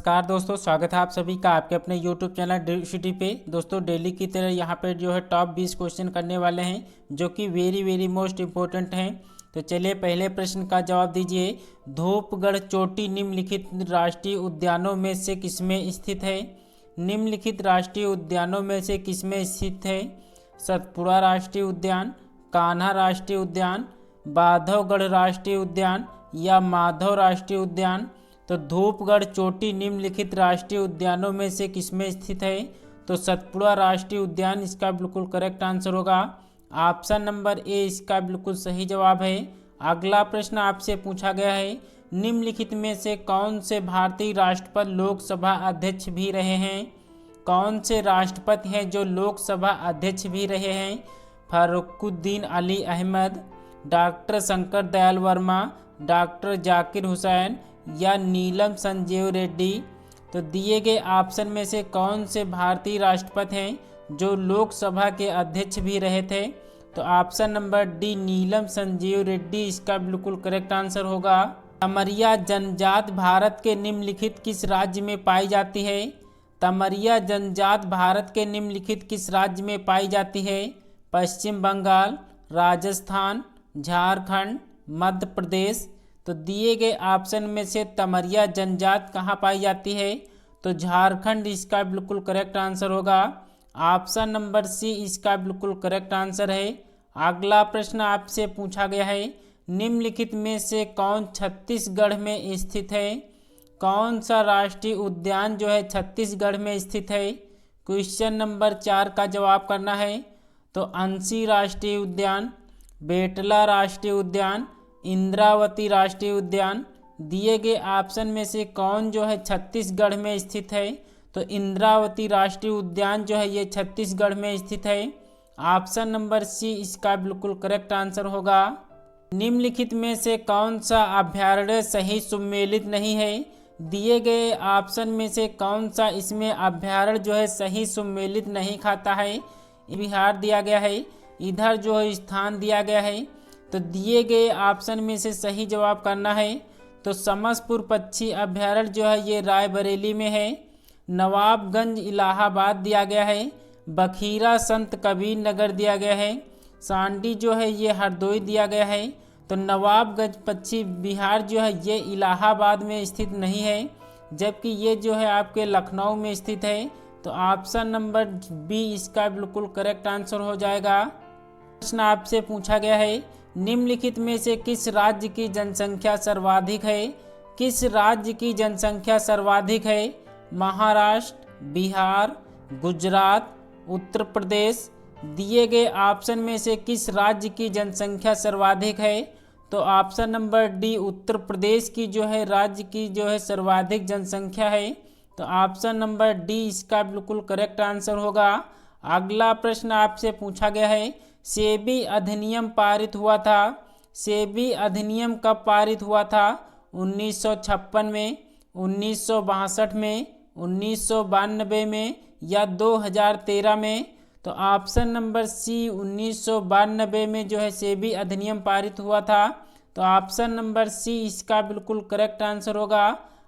नमस्कार दोस्तों, स्वागत है आप सभी का आपके अपने YouTube चैनल ड्यूसिटी पे। दोस्तों डेली की तरह यहाँ पे जो है टॉप 20 क्वेश्चन करने वाले हैं जो कि वेरी मोस्ट इम्पोर्टेंट हैं। तो चलिए पहले प्रश्न का जवाब दीजिए। धूपगढ़ चोटी निम्नलिखित राष्ट्रीय उद्यानों में से किसमें स्थित है? निम्नलिखित राष्ट्रीय उद्यानों में से किसमें स्थित है? सतपुड़ा राष्ट्रीय उद्यान, कान्हा राष्ट्रीय उद्यान, बांधवगढ़ राष्ट्रीय उद्यान या माधव राष्ट्रीय उद्यान। तो धूपगढ़ चोटी निम्नलिखित राष्ट्रीय उद्यानों में से किसमें स्थित है? तो सतपुड़ा राष्ट्रीय उद्यान इसका बिल्कुल करेक्ट आंसर होगा। ऑप्शन नंबर ए इसका बिल्कुल सही जवाब है। अगला प्रश्न आपसे पूछा गया है, निम्नलिखित में से कौन से भारतीय राष्ट्रपति लोकसभा अध्यक्ष भी रहे हैं? कौन से राष्ट्रपति हैं जो लोकसभा अध्यक्ष भी रहे हैं? फरुखुद्दीन अली अहमद, डॉक्टर शंकर दयाल वर्मा, डॉक्टर जाकिर हुसैन या नीलम संजीव रेड्डी। तो दिए गए ऑप्शन में से कौन से भारतीय राष्ट्रपति हैं जो लोकसभा के अध्यक्ष भी रहे थे? तो ऑप्शन नंबर डी नीलम संजीव रेड्डी इसका बिल्कुल करेक्ट आंसर होगा। तमरिया जनजात भारत के निम्नलिखित किस राज्य में पाई जाती है? तमरिया जनजात भारत के निम्नलिखित किस राज्य में पाई जाती है? पश्चिम बंगाल, राजस्थान, झारखंड, मध्य प्रदेश। तो दिए गए ऑप्शन में से तमरिया जनजात कहाँ पाई जाती है? तो झारखंड इसका बिल्कुल करेक्ट आंसर होगा। ऑप्शन नंबर सी इसका बिल्कुल करेक्ट आंसर है। अगला प्रश्न आपसे पूछा गया है, निम्नलिखित में से कौन छत्तीसगढ़ में स्थित है? कौन सा राष्ट्रीय उद्यान जो है छत्तीसगढ़ में स्थित है? क्वेश्चन नंबर 4 का जवाब करना है। तो अंशी राष्ट्रीय उद्यान, बेटला राष्ट्रीय उद्यान, इंद्रावती राष्ट्रीय उद्यान। दिए गए ऑप्शन में से कौन जो है छत्तीसगढ़ में स्थित है? तो इंद्रावती राष्ट्रीय उद्यान जो है ये छत्तीसगढ़ में स्थित है। ऑप्शन नंबर सी इसका बिल्कुल करेक्ट आंसर होगा। निम्नलिखित में से कौन सा अभयारण्य सही सुमेलित नहीं है? दिए गए ऑप्शन में से कौन सा इसमें अभयारण्य जो है सही सुमेलित नहीं खाता है? बिहार दिया गया है, इधर जो है स्थान दिया गया है। तो दिए गए ऑप्शन में से सही जवाब करना है। तो समसपुर पक्षी अभयारण्य जो है ये रायबरेली में है। नवाबगंज इलाहाबाद दिया गया है। बखीरा संत कबीर नगर दिया गया है। सांडी जो है ये हरदोई दिया गया है। तो नवाबगंज पक्षी बिहार जो है ये इलाहाबाद में स्थित नहीं है, जबकि ये जो है आपके लखनऊ में स्थित है। तो ऑप्शन नंबर बी इसका बिल्कुल करेक्ट आंसर हो जाएगा। प्रश्न आपसे पूछा गया है, निम्नलिखित में से किस राज्य की जनसंख्या सर्वाधिक है? किस राज्य की जनसंख्या सर्वाधिक है? महाराष्ट्र, बिहार, गुजरात, उत्तर प्रदेश। दिए गए ऑप्शन में से किस राज्य की जनसंख्या सर्वाधिक है? तो option number D Uttar Pradesh की जो है राज्य की जो है सर्वाधिक जनसंख्या है। तो ऑप्शन नंबर डी इसका बिल्कुल करेक्ट आंसर होगा। अगला प्रश्न आपसे पूछा गया है, सेबी अधिनियम पारित हुआ था। सेबी अधिनियम कब पारित हुआ था? 1956 में, 1962 में, 1992 में या 2013 में? तो ऑप्शन नंबर सी 1992 में जो है सेबी अधिनियम पारित हुआ था। तो ऑप्शन नंबर सी इसका बिल्कुल करेक्ट आंसर होगा।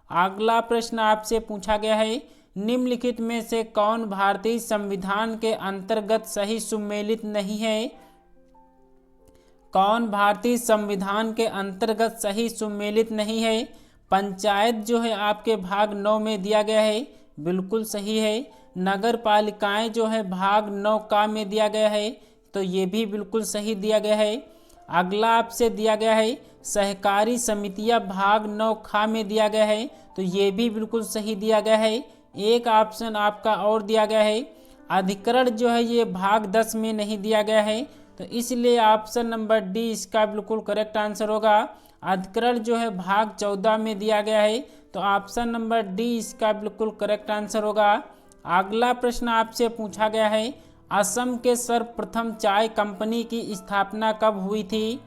अगला प्रश्न आपसे पूछा गया है, निम्नलिखित में से कौन भारतीय संविधान के अंतर्गत सही सुमेलित नहीं है? कौन भारतीय संविधान के अंतर्गत सही सुमेलित नहीं है? पंचायत जो है आपके भाग 9 में दिया गया है, बिल्कुल सही है। नगर पालिकाएं जो है भाग 9 का में दिया गया है, तो ये भी बिल्कुल सही दिया गया है। अगला आपसे दिया गया है, सहकारी समितियां भाग 9 खा में दिया गया है, तो ये भी बिल्कुल सही दिया गया है। एक ऑप्शन आपका और दिया गया है, अधिकरण जो है ये भाग 10 में नहीं दिया गया है, तो इसलिए ऑप्शन नंबर डी इसका बिल्कुल करेक्ट आंसर होगा। अधिकरण जो है भाग 14 में दिया गया है, तो ऑप्शन नंबर डी इसका बिल्कुल करेक्ट आंसर होगा। अगला प्रश्न आपसे पूछा गया है, असम के सर्वप्रथम चाय कंपनी की स्थापना कब हुई थी?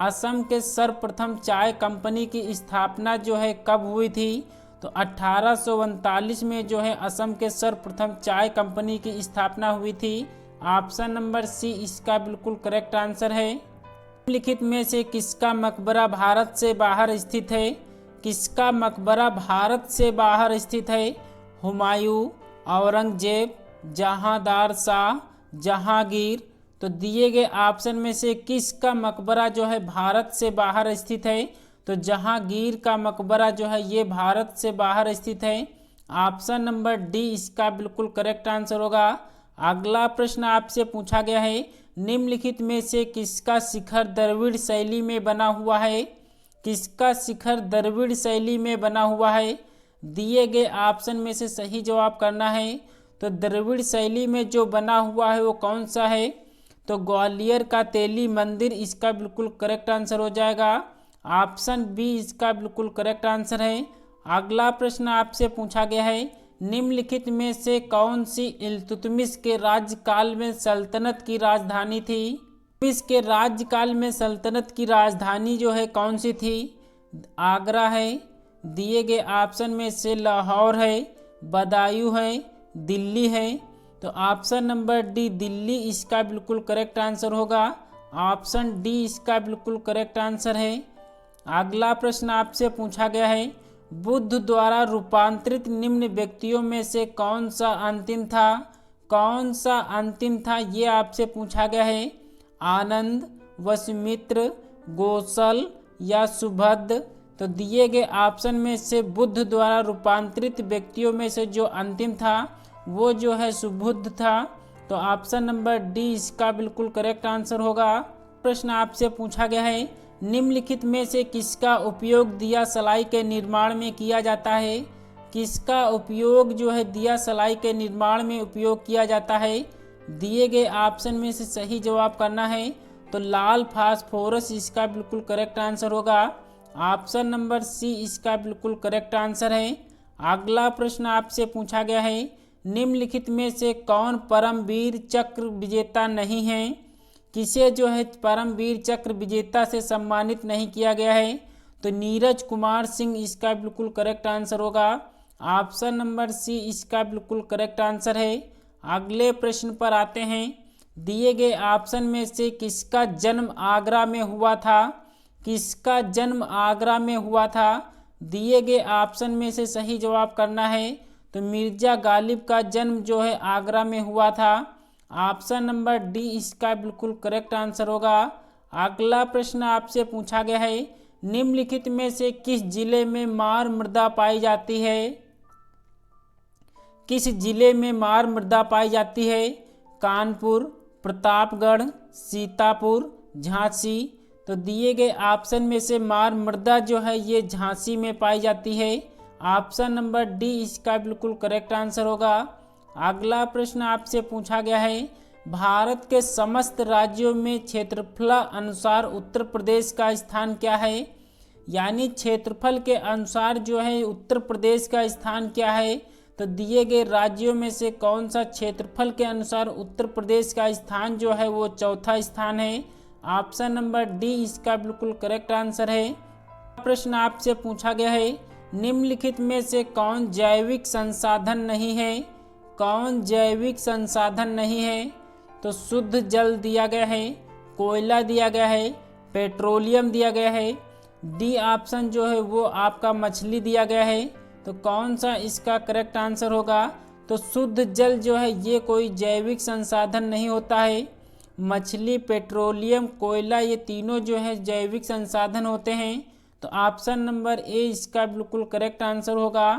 असम के सर्वप्रथम चाय कंपनी की स्थापना जो है कब हुई थी? तो 1839 में जो है असम के सर्वप्रथम चाय कंपनी की स्थापना हुई थी। ऑप्शन नंबर सी इसका बिल्कुल करेक्ट आंसर है। निम्नलिखित में से किसका मकबरा भारत से बाहर स्थित है? किसका मकबरा भारत से बाहर स्थित है? हुमायूं, औरंगजेब, जहांदार शाह, जहांगीर। तो दिए गए ऑप्शन में से किसका मकबरा जो है भारत से बाहर स्थित है? तो जहांगीर का मकबरा जो है ये भारत से बाहर स्थित है। ऑप्शन नंबर डी इसका बिल्कुल करेक्ट आंसर होगा। अगला प्रश्न आपसे पूछा गया है, निम्नलिखित में से किसका शिखर द्रविड़ शैली में बना हुआ है? किसका शिखर द्रविड़ शैली में बना हुआ है? दिए गए ऑप्शन में से सही जवाब करना है। तो द्रविड़ शैली में जो बना हुआ है वो कौन सा है? तो ग्वालियर का तेली मंदिर इसका बिल्कुल करेक्ट आंसर हो जाएगा। ऑप्शन बी इसका बिल्कुल करेक्ट आंसर है। अगला प्रश्न आपसे पूछा गया है, निम्नलिखित में से कौन सी इल्तुतमिश के राज्यकाल में सल्तनत की राजधानी थी? इल्तुतमिश के राज्यकाल में सल्तनत की राजधानी जो है कौन सी थी? आगरा है, दिए गए ऑप्शन में से लाहौर है, बदायूं है, दिल्ली है। तो ऑप्शन नंबर डी दिल्ली इसका बिल्कुल करेक्ट आंसर होगा। ऑप्शन डी इसका बिल्कुल करेक्ट आंसर है। अगला प्रश्न आपसे पूछा गया है, बुद्ध द्वारा रूपांतरित निम्न व्यक्तियों में से कौन सा अंतिम था? कौन सा अंतिम था ये आपसे पूछा गया है। आनंद, वसुमित्र, गोसल या सुभद्र। तो दिए गए ऑप्शन में से बुद्ध द्वारा रूपांतरित व्यक्तियों में से जो अंतिम था वो जो है सुबुद्ध था। तो ऑप्शन नंबर डी इसका बिल्कुल करेक्ट आंसर होगा। प्रश्न आपसे पूछा गया है, निम्नलिखित में से किसका उपयोग दिया सलाई के निर्माण में किया जाता है? किसका उपयोग जो है दिया सलाई के निर्माण में उपयोग किया जाता है? दिए गए ऑप्शन में से सही जवाब करना है। तो लाल फास्फोरस इसका बिल्कुल करेक्ट आंसर होगा। ऑप्शन नंबर सी इसका बिल्कुल करेक्ट आंसर है। अगला प्रश्न आपसे पूछा गया है, निम्नलिखित में से कौन परमवीर चक्र विजेता नहीं है? किसे जो है परमवीर चक्र विजेता से सम्मानित नहीं किया गया है? तो नीरज कुमार सिंह इसका बिल्कुल करेक्ट आंसर होगा। ऑप्शन नंबर सी इसका बिल्कुल करेक्ट आंसर है। अगले प्रश्न पर आते हैं, दिए गए ऑप्शन में से किसका जन्म आगरा में हुआ था? किसका जन्म आगरा में हुआ था? दिए गए ऑप्शन में से सही जवाब करना है। तो मिर्जा गालिब का जन्म जो है आगरा में हुआ था। ऑप्शन नंबर डी इसका बिल्कुल करेक्ट आंसर होगा। अगला प्रश्न आपसे पूछा गया है, निम्नलिखित में से किस जिले में मार मृदा पाई जाती है? किस जिले में मार मृदा पाई जाती है? कानपुर, प्रतापगढ़, सीतापुर, झांसी। तो दिए गए ऑप्शन में से मार मृदा जो है ये झांसी में पाई जाती है। ऑप्शन नंबर डी इसका बिल्कुल करेक्ट आंसर होगा। अगला प्रश्न आपसे पूछा गया है, भारत के समस्त राज्यों में क्षेत्रफल अनुसार उत्तर प्रदेश का स्थान क्या है? यानी क्षेत्रफल के अनुसार जो है उत्तर प्रदेश का स्थान क्या है? तो दिए गए राज्यों में से कौन सा क्षेत्रफल के अनुसार उत्तर प्रदेश का स्थान जो है वो चौथा स्थान है। ऑप्शन नंबर डी इसका बिल्कुल करेक्ट आंसर है। प्रश्न आपसे पूछा गया है, निम्नलिखित में से कौन जैविक संसाधन नहीं है? कौन जैविक संसाधन नहीं है? तो शुद्ध जल दिया गया है, कोयला दिया गया है, पेट्रोलियम दिया गया है। डी ऑप्शन जो है वो आपका मछली दिया गया है। तो कौन सा इसका करेक्ट आंसर होगा? तो शुद्ध जल जो है ये कोई जैविक संसाधन नहीं होता है। मछली, पेट्रोलियम, कोयला ये तीनों जो है जैविक संसाधन होते हैं। तो ऑप्शन नंबर ए इसका बिल्कुल करेक्ट आंसर होगा।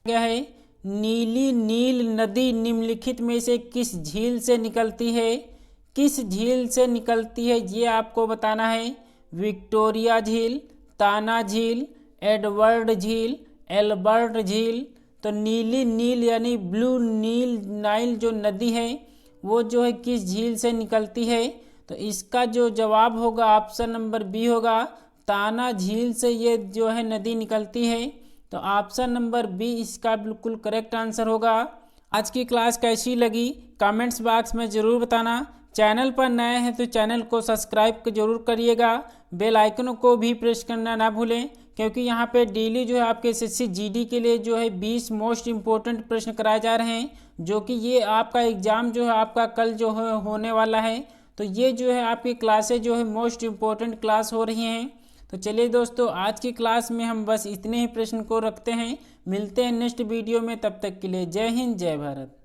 क्या है, नीली नील नदी निम्नलिखित में से किस झील से निकलती है? किस झील से निकलती है ये आपको बताना है। विक्टोरिया झील, ताना झील, एडवर्ड झील, एल्बर्ट झील। तो नीली नील यानी ब्लू नील नाइल जो नदी है वो जो है किस झील से निकलती है? तो इसका जो जवाब होगा ऑप्शन नंबर बी होगा, ताना झील से ये जो है नदी निकलती है। तो ऑप्शन नंबर बी इसका बिल्कुल करेक्ट आंसर होगा। आज की क्लास कैसी लगी कमेंट्स बॉक्स में ज़रूर बताना। चैनल पर नए हैं तो चैनल को सब्सक्राइब जरूर करिएगा, बेल आइकन को भी प्रेस करना ना भूलें, क्योंकि यहाँ पे डेली जो है आपके एसएससी जीडी के लिए जो है 20 मोस्ट इम्पोर्टेंट प्रश्न कराए जा रहे हैं, जो कि ये आपका एग्ज़ाम जो है आपका कल जो है होने वाला है। तो ये जो है आपकी क्लासेज जो है मोस्ट इम्पोर्टेंट क्लास हो रही हैं। तो चलिए दोस्तों, आज की क्लास में हम बस इतने ही प्रश्न को रखते हैं। मिलते हैं नेक्स्ट वीडियो में, तब तक के लिए जय हिंद जय भारत।